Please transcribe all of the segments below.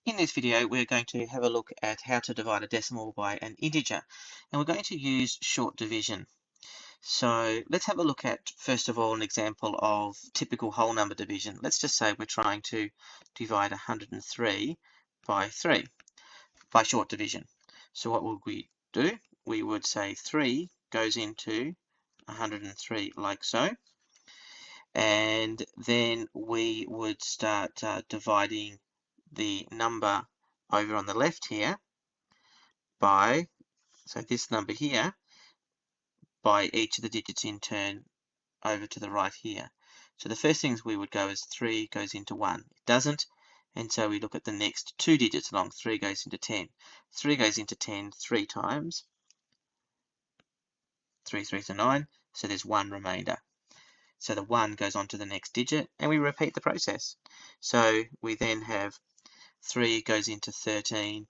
In this video, we're going to have a look at how to divide a decimal by an integer, and we're going to use short division. So let's have a look at, first of all, an example of typical whole number division. Let's just say we're trying to divide 103 by 3 by short division. So what would we do? We would say 3 goes into 103 like so, and then we would start dividing the number over on the left here by, so this number here, by each of the digits in turn over to the right here. So the first things we would go is 3 goes into 1. It doesn't, and so we look at the next two digits along. 3 goes into 10. 3 goes into 10 three times. 3 3s are 9, so there's 1 remainder. So the 1 goes on to the next digit, and we repeat the process. So we then have 3 goes into 13.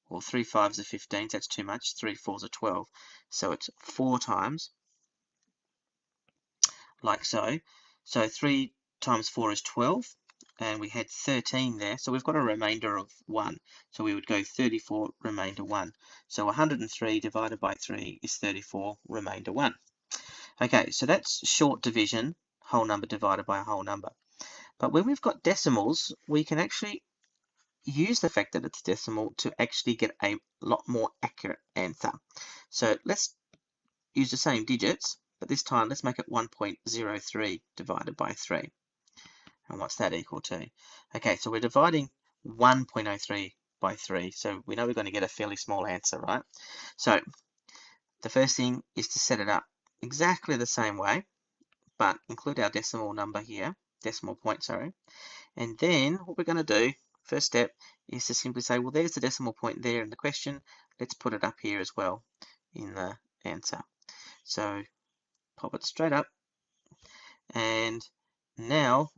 Well, 3 5s are 15, so that's too much. 3 4s are 12. So it's 4 times, like so. So 3 times 4 is 12, and we had 13 there. So we've got a remainder of 1. So we would go 34, remainder 1. So 103 divided by 3 is 34, remainder 1. Okay, so that's short division, whole number divided by a whole number. But when we've got decimals, we can actually use the fact that it's decimal to actually get a lot more accurate answer. So let's use the same digits, but this time let's make it 1.03 divided by 3. And what's that equal to? Okay, so we're dividing 1.03 by 3, so we know we're going to get a fairly small answer, right? So the first thing is to set it up exactly the same way, but include our decimal number here, decimal point, sorry. And then what we're going to do, first step, is to simply say, well, there's the decimal point there in the question. Let's put it up here as well in the answer. So pop it straight up. And now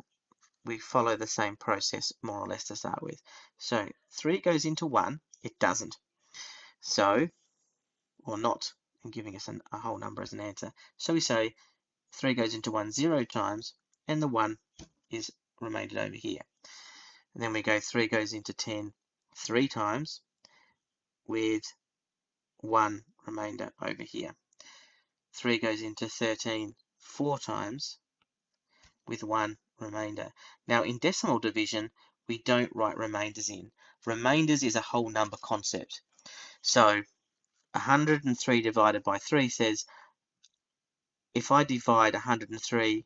we follow the same process more or less to start with. So 3 goes into 1. It doesn't. So, or not, and giving us a whole number as an answer. So we say 3 goes into 1 0 times, and the 1 is remaindered over here. And then we go 3 goes into 10 3 times with 1 remainder over here. 3 goes into 13 4 times with 1 remainder. Now in decimal division, we don't write remainders in. Remainders is a whole number concept. So 103 divided by 3 says, if I divide 103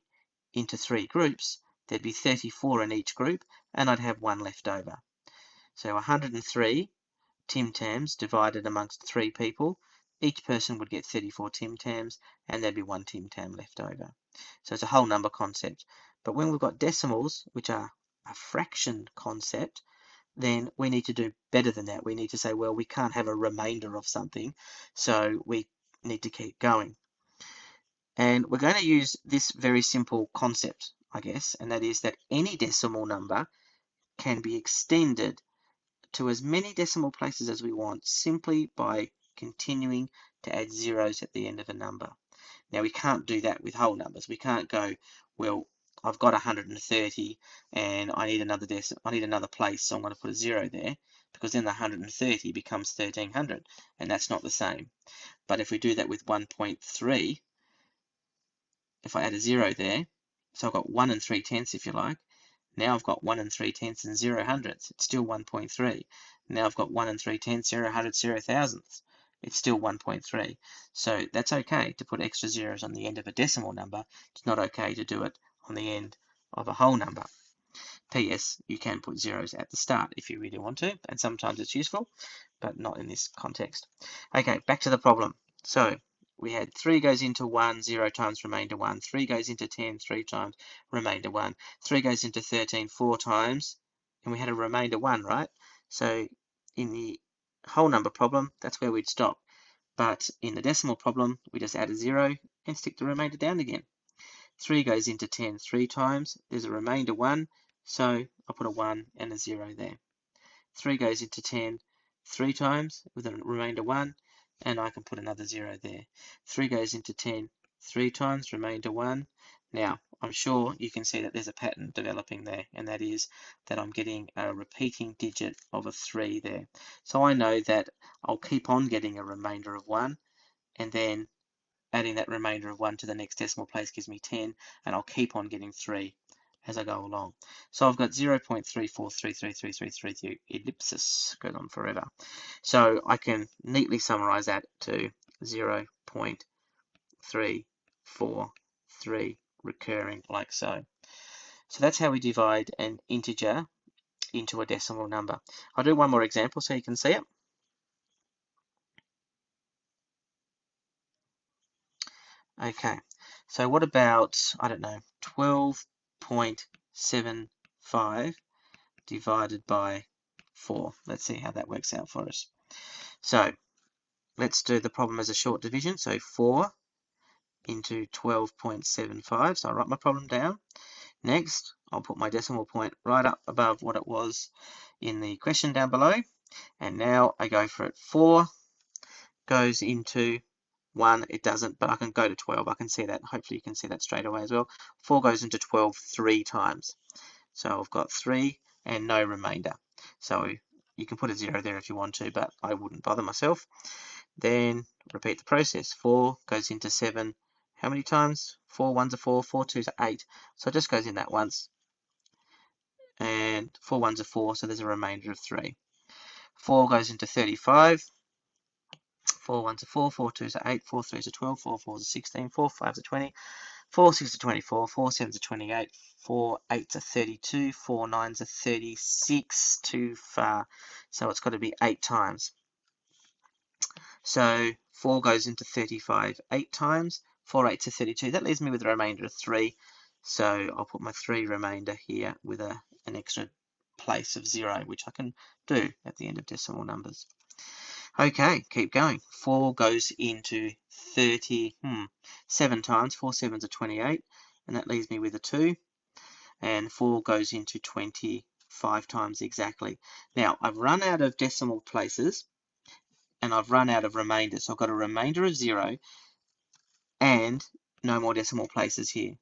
into 3 groups, there'd be 34 in each group, and I'd have 1 left over. So 103 Tim Tams divided amongst 3 people, each person would get 34 Tim Tams, and there'd be 1 Tim Tam left over. So it's a whole number concept. But when we've got decimals, which are a fraction concept, then we need to do better than that. We need to say, well, we can't have a remainder of something, so we need to keep going. And we're going to use this very simple concept, I guess, and that is that any decimal number can be extended to as many decimal places as we want simply by continuing to add zeros at the end of a number. Now we can't do that with whole numbers. We can't go, well, I've got 130 and I need another place, so I'm going to put a 0 there, because then the 130 becomes 1300, and that's not the same. But if we do that with 1.3, if I add a 0 there, so I've got 1 3/10 if you like. Now I've got 1 3/10 and 0 hundredths. It's still 1.3. Now I've got 1 3/10, 0 hundredths, 0 thousandths. It's still 1.3. So that's okay to put extra zeros on the end of a decimal number. It's not okay to do it on the end of a whole number. P.S. You can put zeros at the start if you really want to, and sometimes it's useful, but not in this context. Okay, back to the problem. So we had 3 goes into 1, 0 times remainder 1. 3 goes into 10, 3 times remainder 1. 3 goes into 13, 4 times, and we had a remainder 1, right? So in the whole number problem, that's where we'd stop. But in the decimal problem, we just add a 0 and stick the remainder down again. 3 goes into 10 3 times. There's a remainder 1, so I'll put a 1 and a 0 there. 3 goes into 10 3 times with a remainder 1, and I can put another 0 there. 3 goes into 10 3 times, remainder 1. Now, I'm sure you can see that there's a pattern developing there, and that is that I'm getting a repeating digit of a 3 there. So I know that I'll keep on getting a remainder of 1, and then adding that remainder of 1 to the next decimal place gives me 10, and I'll keep on getting 3 as I go along. So I've got 0.34333333, ellipsis, goes on forever. So I can neatly summarize that to 0.343 recurring, like so. So that's how we divide an integer into a decimal number. I'll do one more example so you can see it. Okay, so what about, I don't know, 12.75 divided by 4. Let's see how that works out for us. So let's do the problem as a short division. So 4 into 12.75. So I'll write my problem down. Next, I'll put my decimal point right up above what it was in the question down below. And now I go for it. 4 goes into 1, it doesn't, but I can go to 12. I can see that. Hopefully you can see that straight away as well. 4 goes into 12 3 times. So I've got 3 and no remainder. So you can put a 0 there if you want to, but I wouldn't bother myself. Then repeat the process. 4 goes into 7. How many times? 4 1s are 4, 4 2s are 8. So it just goes in that once. And 4 1s are 4, so there's a remainder of 3. 4 goes into 35. 4 1s are 4, 4 2s are 8, 4 3s are 12, 4 4s are 16, 4 5s are 20, 4 6s are 24, 4 7s are 28, 4 8s are 32, 4 9s are 36, too far. So it's got to be 8 times. So 4 goes into 35 8 times, 4 8s are 32. That leaves me with a remainder of 3. So I'll put my 3 remainder here with an extra place of 0, which I can do at the end of decimal numbers. Okay, keep going. 4 goes into 37 times. 4 7s are 28, and that leaves me with a 2. And 4 goes into 25 times exactly. Now, I've run out of decimal places, and I've run out of remainders. So I've got a remainder of 0 and no more decimal places here.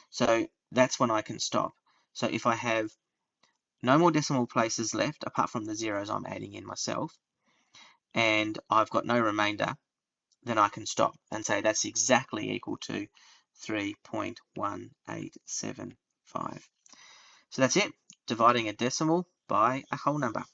So that's when I can stop. So if I have no more decimal places left, apart from the zeros I'm adding in myself, and I've got no remainder, then I can stop and say that's exactly equal to 3.1875. So that's it, dividing a decimal by a whole number.